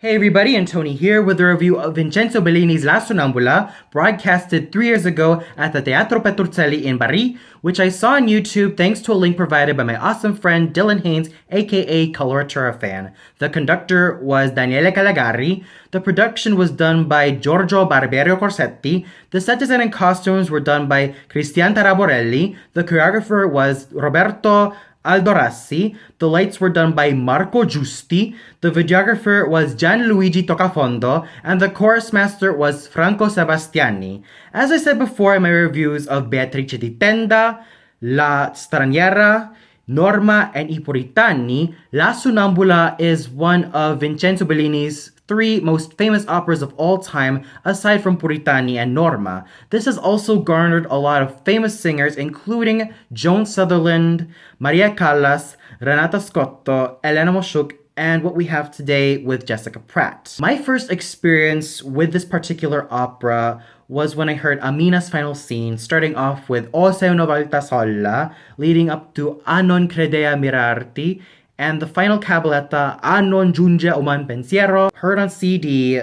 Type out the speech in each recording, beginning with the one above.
Hey everybody, and Tony here with a review of Vincenzo Bellini's La Sonnambula, broadcasted 3 years ago at the Teatro Petruzzelli in Bari, which I saw on YouTube thanks to a link provided by my awesome friend Dylan Haynes, aka Coloratura Fan. The conductor was Daniele Calagari. The production was done by Giorgio Barberio Corsetti. The set design and costumes were done by Cristian Taraborelli. The choreographer was Roberto Aldorassi. The lights were done by Marco Giusti. The videographer was Gianluigi Toccafondo, and the chorus master was Franco Sebastiani. As I said before in my reviews of Beatrice di Tenda, La Straniera, Norma, and I Puritani, La Sonnambula is one of Vincenzo Bellini's three most famous operas of all time, aside from Puritani and Norma. This has also garnered a lot of famous singers, including Joan Sutherland, Maria Callas, Renata Scotto, Elena Moshuk, and what we have today with Jessica Pratt. My first experience with this particular opera was when I heard Amina's final scene, starting off with O se una volta sola, leading up to A non credea mirarti, and the final cabaletta A non giunge uman pensiero, heard on CD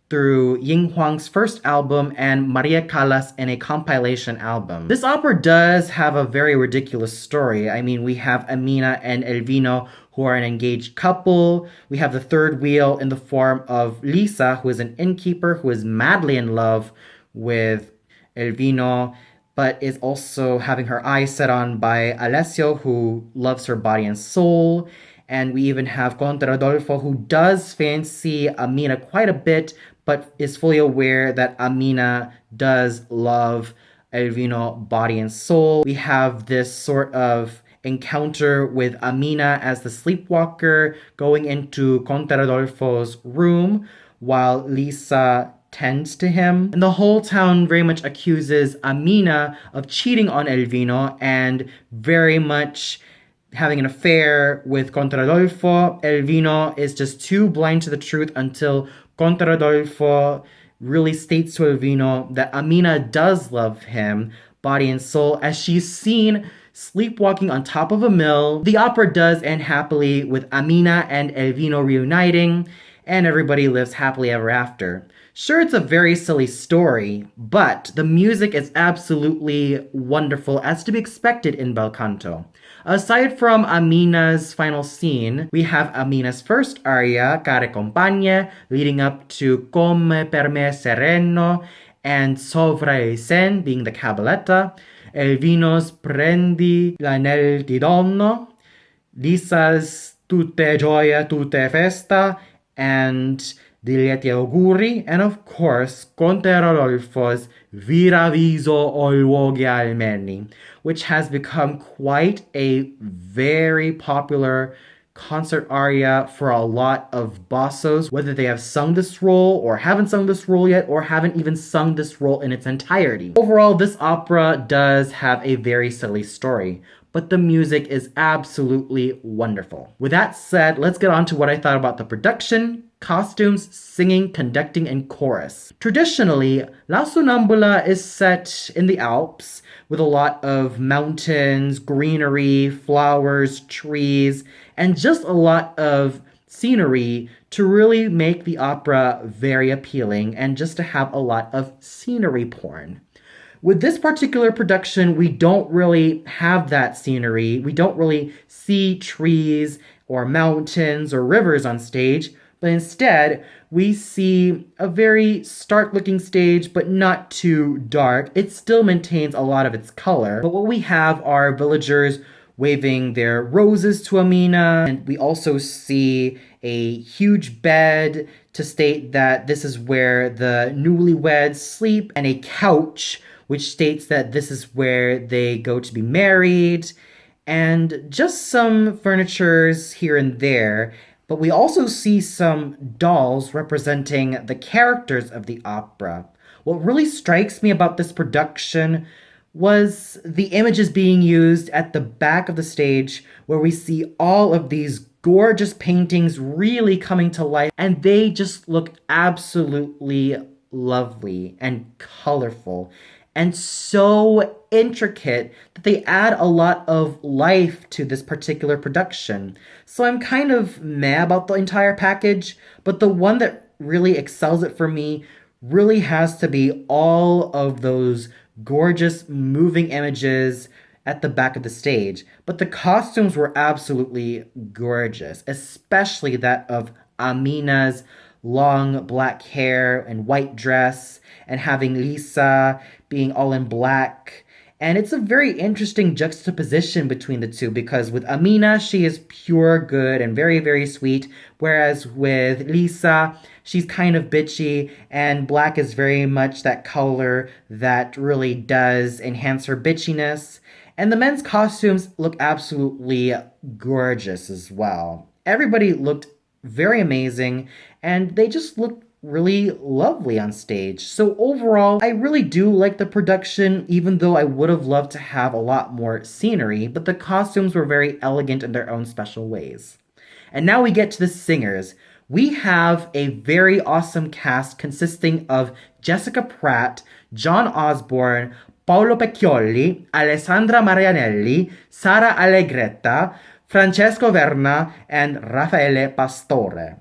through Ying Huang's first album and Maria Callas in a compilation album. This opera does have a very ridiculous story. I mean, we have Amina and Elvino, who are an engaged couple. We have the third wheel in the form of Lisa, who is an innkeeper who is madly in love with Elvino, but is also having her eyes set on by Alessio, who loves her body and soul. And we even have Conte Rodolfo, who does fancy Amina quite a bit, but is fully aware that Amina does love Elvino body and soul. We have this sort of encounter with Amina as the sleepwalker going into Conte Rodolfo's room while Lisa tends to him. And the whole town very much accuses Amina of cheating on Elvino and very much having an affair with Conte Rodolfo. Elvino is just too blind to the truth until Conte Rodolfo really states to Elvino that Amina does love him, body and soul, as she's seen sleepwalking on top of a mill. The opera does end happily with Amina and Elvino reuniting, and everybody lives happily ever after. Sure, it's a very silly story, but the music is absolutely wonderful, as to be expected in bel canto. Aside from Amina's final scene, we have Amina's first aria, Care Compagne, leading up to Come per me sereno, and Sovra il sen, being the cabaletta, Elvino's Prendi l'anel di donno, Lisa's Tutte gioia, tutte festa, and Diletti auguri, and of course, Conte Rodolfo's Vira viso o luoghi almeni, which has become quite a very popular concert aria for a lot of bassos, whether they have sung this role or haven't sung this role yet or haven't even sung this role in its entirety. Overall, this opera does have a very silly story, but the music is absolutely wonderful. With that said, let's get on to what I thought about the production, costumes, singing, conducting, and chorus. Traditionally, La Sonnambula is set in the Alps with a lot of mountains, greenery, flowers, trees, and just a lot of scenery to really make the opera very appealing and just to have a lot of scenery porn. With this particular production, we don't really have that scenery. We don't really see trees or mountains or rivers on stage, but instead, we see a very stark-looking stage, but not too dark. It still maintains a lot of its color, but what we have are villagers waving their roses to Amina, and we also see a huge bed to state that this is where the newlyweds sleep, and a couch which states that this is where they go to be married, and just some furnitures here and there. But we also see some dolls representing the characters of the opera. What really strikes me about this production was the images being used at the back of the stage, where we see all of these gorgeous paintings really coming to life, and they just look absolutely lovely and colorful. and so intricate that they add a lot of life to this particular production. So I'm kind of meh about the entire package, but the one that really excels it for me really has to be all of those gorgeous moving images at the back of the stage. But the costumes were absolutely gorgeous, especially that of Amina's long black hair and white dress, and having Lisa being all in black. And it's a very interesting juxtaposition between the two because with Amina, she is pure good and very, very sweet, whereas with Lisa, she's kind of bitchy, and black is very much that color that really does enhance her bitchiness. And the men's costumes look absolutely gorgeous as well. Everybody looked very amazing, and they just looked really lovely on stage. So overall, I really do like the production, even though I would have loved to have a lot more scenery, but the costumes were very elegant in their own special ways. And now we get to the singers. We have a very awesome cast consisting of Jessica Pratt, John Osborn, Paolo Pecchioli, Alessandra Marianelli, Sara Allegretta, Francesco Verna, and Raffaele Pastore.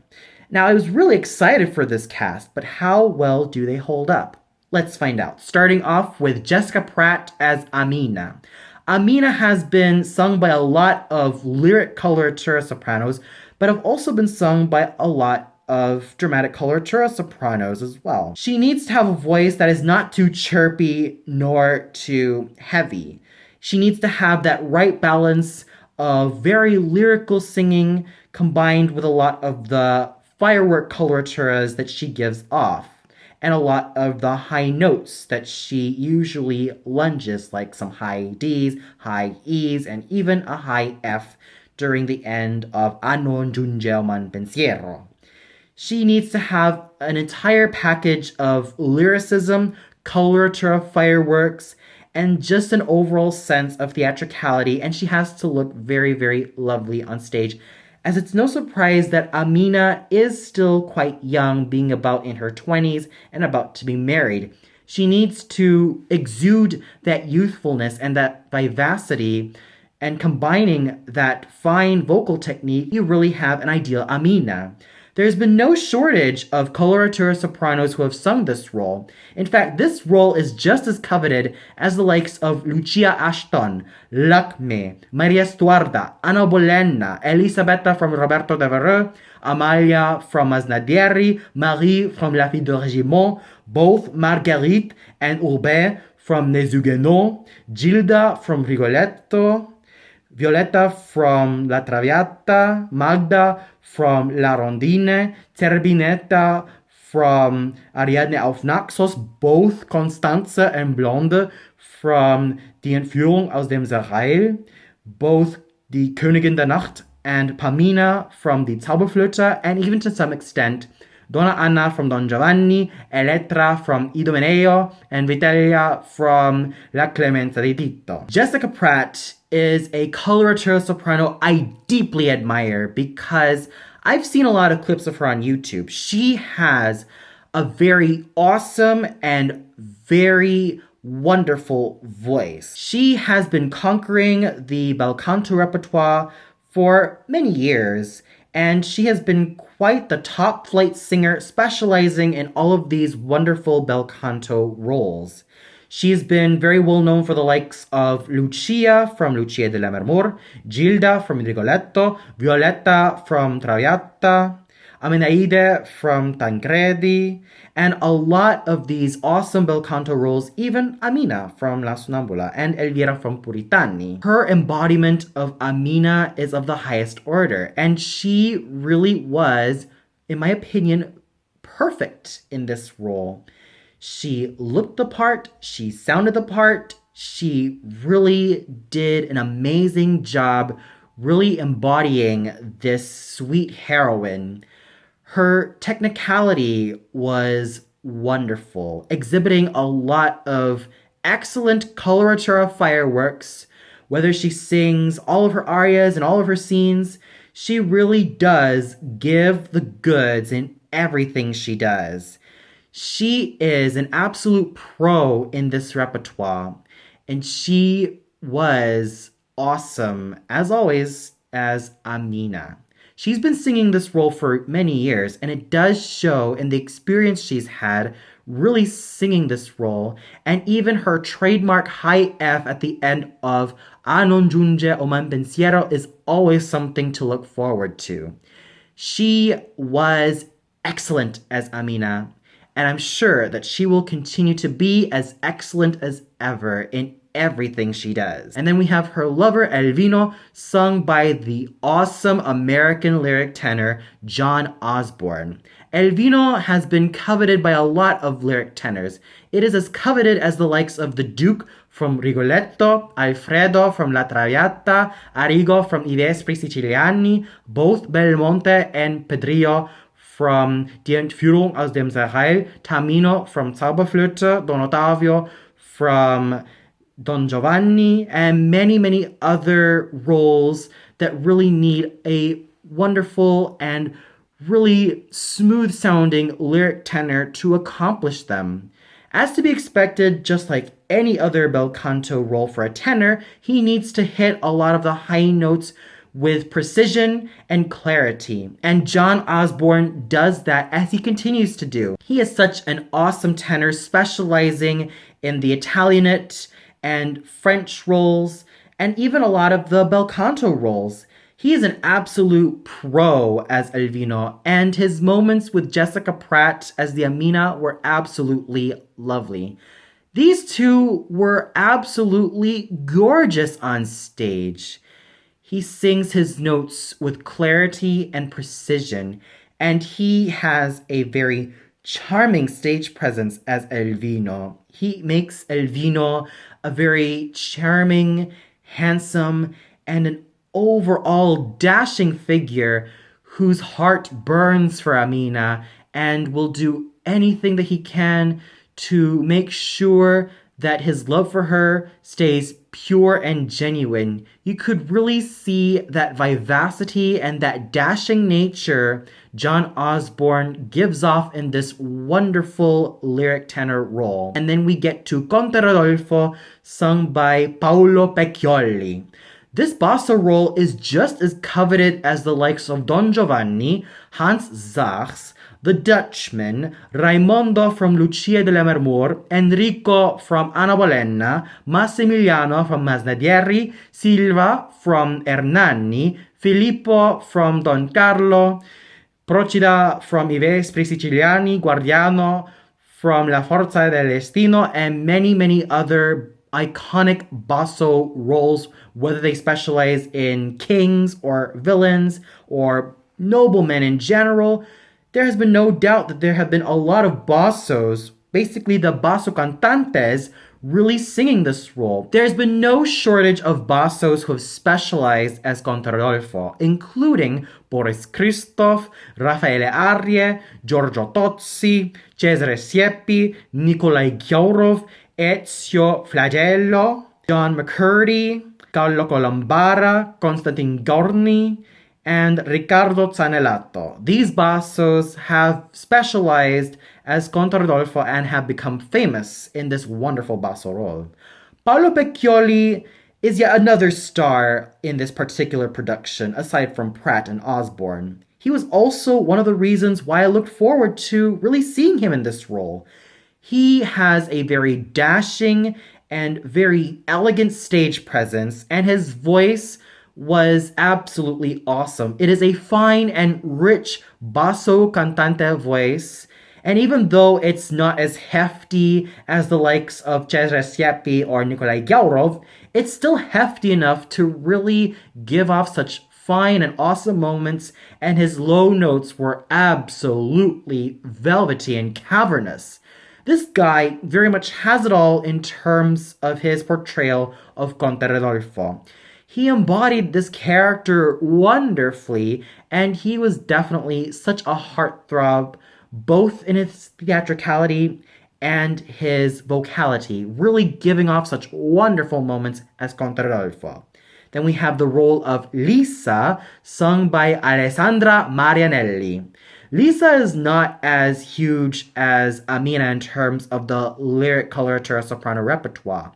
Now, I was really excited for this cast, but how well do they hold up? Let's find out. Starting off with Jessica Pratt as Amina. Amina has been sung by a lot of lyric coloratura sopranos, but have also been sung by a lot of dramatic coloratura sopranos as well. She needs to have a voice that is not too chirpy nor too heavy. She needs to have that right balance of very lyrical singing combined with a lot of the firework coloraturas that she gives off, and a lot of the high notes that she usually lunges, like some high Ds, high Es, and even a high F during the end of A non giungeo man pensiero. She needs to have an entire package of lyricism, coloratura fireworks, and just an overall sense of theatricality, and she has to look very, very lovely on stage, as it's no surprise that Amina is still quite young, being about in her 20s and about to be married. She needs to exude that youthfulness and that vivacity, and combining that fine vocal technique, you really have an ideal Amina. There's been no shortage of coloratura sopranos who have sung this role. In fact, this role is just as coveted as the likes of Lucia Ashton, Lakme, Maria Stuarda, Anna Bolena, Elisabetta from Roberto Devereux, Amalia from Masnadieri, Marie from La Fille de Régiment, both Marguerite and Urbain from Les Huguenots, Gilda from Rigoletto, Violetta from La Traviata, Magda from La Rondine, Terbinetta from Ariadne auf Naxos, both Constanze and Blonde from Die Entführung aus dem Serail, both Die Königin der Nacht and Pamina from Die Zauberflöte, and even to some extent Donna Anna from Don Giovanni, Elettra from Idomeneo, and Vitellia from La Clemenza di Tito. Jessica Pratt is a coloratura soprano I deeply admire because I've seen a lot of clips of her on YouTube. She has a very awesome and very wonderful voice. She has been conquering the bel canto repertoire for many years, and she has been quite the top flight singer, specializing in all of these wonderful bel canto roles. She's been very well known for the likes of Lucia from Lucia de Lammermoor, Gilda from Rigoletto, Violetta from Traviata, Amenaide from Tancredi, and a lot of these awesome bel canto roles, even Amina from La Sonnambula and Elvira from Puritani. Her embodiment of Amina is of the highest order, and she really was, in my opinion, perfect in this role. She looked the part, she sounded the part, she really did an amazing job really embodying this sweet heroine. Her technicality was wonderful, exhibiting a lot of excellent coloratura fireworks. Whether she sings all of her arias and all of her scenes, she really does give the goods in everything she does. She is an absolute pro in this repertoire, and she was awesome, as always, as Amina. She's been singing this role for many years, and it does show in the experience she's had really singing this role, and even her trademark high F at the end of A non giunge o man pensiero is always something to look forward to. She was excellent as Amina, and I'm sure that she will continue to be as excellent as ever in everything she does. And then we have her lover Elvino, sung by the awesome American lyric tenor John Osborn. Elvino has been coveted by a lot of lyric tenors. It is as coveted as the likes of the Duke from Rigoletto, Alfredo from La Traviata, Arrigo from I Vespri Siciliani, both Belmonte and Pedrillo from Die Entführung aus dem Sahel, Tamino from Zauberflöte, Don Ottavio from Don Giovanni, and many, many other roles that really need a wonderful and really smooth sounding lyric tenor to accomplish them. As to be expected, just like any other bel canto role for a tenor, he needs to hit a lot of the high notes with precision and clarity. And John Osborn does that as he continues to do. He is such an awesome tenor, specializing in the Italianate and French roles, and even a lot of the bel canto roles. He is an absolute pro as Elvino, and his moments with Jessica Pratt as the Amina were absolutely lovely. These two were absolutely gorgeous on stage. He sings his notes with clarity and precision, and he has a very charming stage presence as Elvino. He makes Elvino a very charming, handsome, and an overall dashing figure whose heart burns for Amina and will do anything that he can to make sure that his love for her stays pure and genuine. You could really see that vivacity and that dashing nature John Osborn gives off in this wonderful lyric tenor role. And then we get to Conte Rodolfo, sung by Paolo Pecchioli. This basso role is just as coveted as the likes of Don Giovanni, Hans Sachs, The Dutchman, Raimondo from Lucia de Lammermoor, Enrico from Anna Bolena, Massimiliano from Masnadieri, Silva from Ernani, Filippo from Don Carlo, Procida from I Vespri Siciliani, Guardiano from La Forza del Destino, and many, many other iconic basso roles, whether they specialize in kings or villains or noblemen in general. There has been no doubt that there have been a lot of bassos, basically the basso cantantes, really singing this role. There's been no shortage of bassos who have specialized as Conte Rodolfo, including Boris Christoph, Raffaele Arrie, Giorgio Tozzi, Cesare Siepi, Nikolai Ghiaurov, Ezio Flagello, John McCurdy, Carlo Colombara, Constantin Gorni, and Riccardo Zanellato. These bassos have specialized as Conte Rodolfo and have become famous in this wonderful basso role. Paolo Pecchioli is yet another star in this particular production, aside from Pratt and Osborn. He was also one of the reasons why I looked forward to really seeing him in this role. He has a very dashing and very elegant stage presence, and his voice was absolutely awesome. It is a fine and rich basso cantante voice, and even though it's not as hefty as the likes of Cesare Siepi or Nikolai Ghiaurov, it's still hefty enough to really give off such fine and awesome moments, and his low notes were absolutely velvety and cavernous. This guy very much has it all in terms of his portrayal of Conte Rodolfo. He embodied this character wonderfully, and he was definitely such a heartthrob, both in his theatricality and his vocality, really giving off such wonderful moments as Conte Rodolfo. Then we have the role of Lisa, sung by Alessandra Marianelli. Lisa is not as huge as Amina in terms of the lyric coloratura soprano repertoire.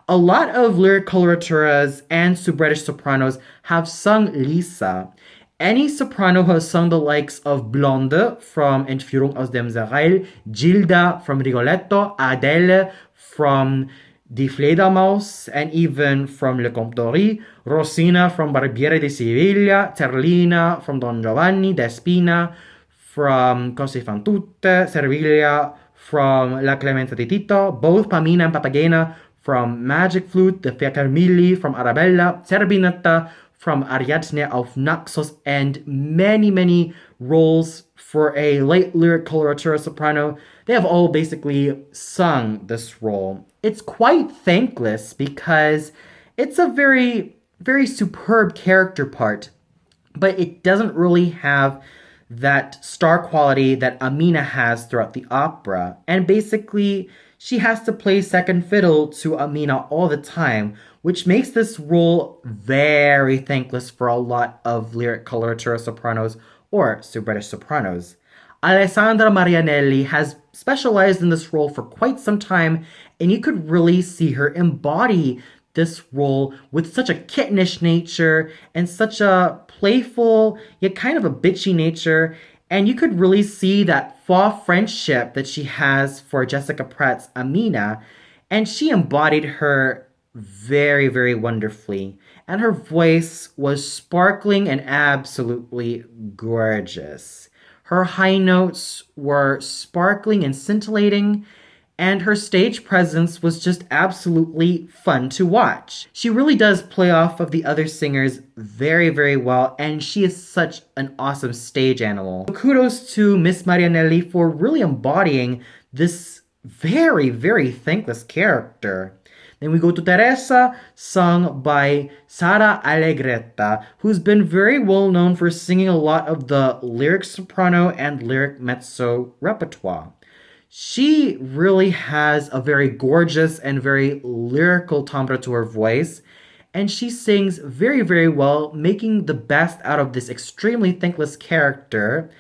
A lot of lyric coloraturas and British sopranos have sung Lisa. Any soprano who has sung the likes of Blonde from Entführung aus dem Serail, Gilda from Rigoletto, Adele from Die Fledermaus, and even from Le Comte d'Ory, Rosina from Barbiere di Siviglia, Terlina from Don Giovanni, Despina from Cose fan tutte, Servilia from La Clemenza di Tito, both Pamina and Papagena from Magic Flute, the Fiacarmilli from Arabella, Zerbinetta from Ariadne auf Naxos, and many, many roles for a late lyric coloratura soprano. They have all basically sung this role. It's quite thankless because it's a very, very superb character part, but it doesn't really have that star quality that Amina has throughout the opera. And basically, she has to play second fiddle to Amina all the time, which makes this role very thankless for a lot of lyric coloratura sopranos or British sopranos. Alessandra Marianelli has specialized in this role for quite some time, and you could really see her embody this role with such a kittenish nature and such a playful yet kind of a bitchy nature. And you could really see that faux friendship that she has for Jessica Pratt's Amina, and she embodied her very, very wonderfully. And her voice was sparkling and absolutely gorgeous. Her high notes were sparkling and scintillating, and her stage presence was just absolutely fun to watch. She really does play off of the other singers very, very well, and she is such an awesome stage animal. Kudos to Miss Marianelli for really embodying this very, very thankless character. Then we go to Teresa, sung by Sara Allegretta, who's been very well known for singing a lot of the lyric soprano and lyric mezzo repertoire. She really has a very gorgeous and very lyrical timbre to her voice, and she sings very, very well, making the best out of this extremely thankless character.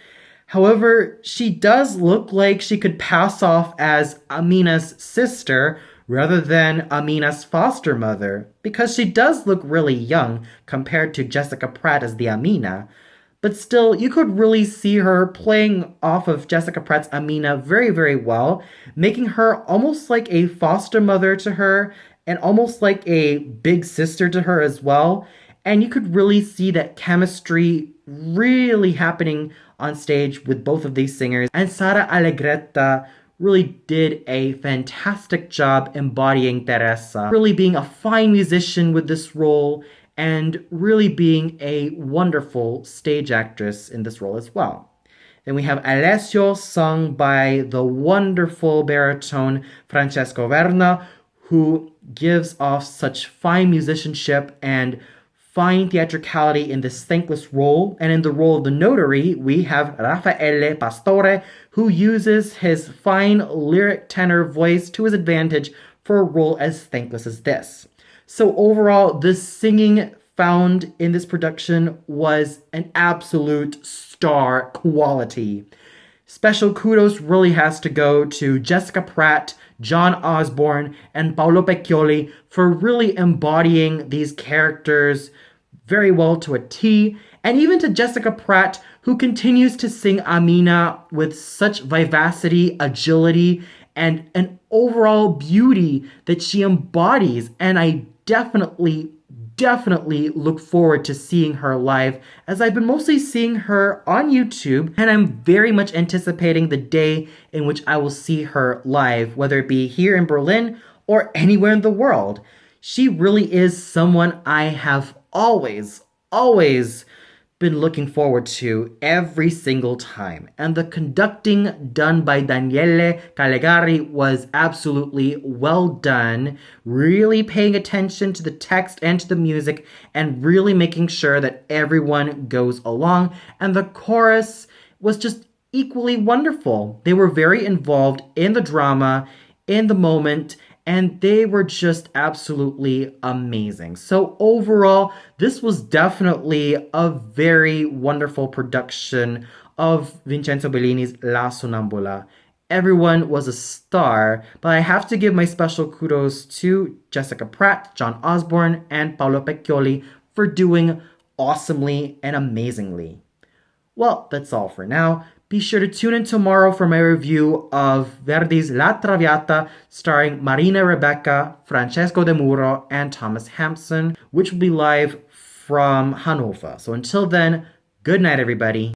However, she does look like she could pass off as Amina's sister rather than Amina's foster mother, because she does look really young compared to Jessica Pratt as the Amina. But still, you could really see her playing off of Jessica Pratt's Amina very, very well, making her almost like a foster mother to her and almost like a big sister to her as well. And you could really see that chemistry really happening on stage with both of these singers. And Sara Allegretta really did a fantastic job embodying Teresa, really being a fine musician with this role and really being a wonderful stage actress in this role as well. Then we have Alessio, sung by the wonderful baritone Francesco Verna, who gives off such fine musicianship and fine theatricality in this thankless role. And in the role of the notary, we have Raffaele Pastore, who uses his fine lyric tenor voice to his advantage for a role as thankless as this. So overall, the singing found in this production was an absolute star quality. Special kudos really has to go to Jessica Pratt, John Osborn, and Paolo Pecchioli for really embodying these characters very well to a T, and even to Jessica Pratt, who continues to sing Amina with such vivacity, agility, and an overall beauty that she embodies. And I definitely look forward to seeing her live, as I've been mostly seeing her on YouTube, and I'm very much anticipating the day in which I will see her live, whether it be here in Berlin or anywhere in the world. She really is someone I have always been looking forward to every single time. And the conducting done by Daniele Calegari was absolutely well done, really paying attention to the text and to the music and really making sure that everyone goes along. And the chorus was just equally wonderful. They were very involved in the drama, in the moment, and they were just absolutely amazing. So overall, this was definitely a very wonderful production of Vincenzo Bellini's La Sonnambula. Everyone was a star, but I have to give my special kudos to Jessica Pratt, John Osborn, and Paolo Pecchioli for doing awesomely and amazingly. Well, that's all for now. Be sure to tune in tomorrow for my review of Verdi's La Traviata, starring Marina Rebecca, Francesco De Muro, and Thomas Hampson, which will be live from Hanover. So until then, good night, everybody.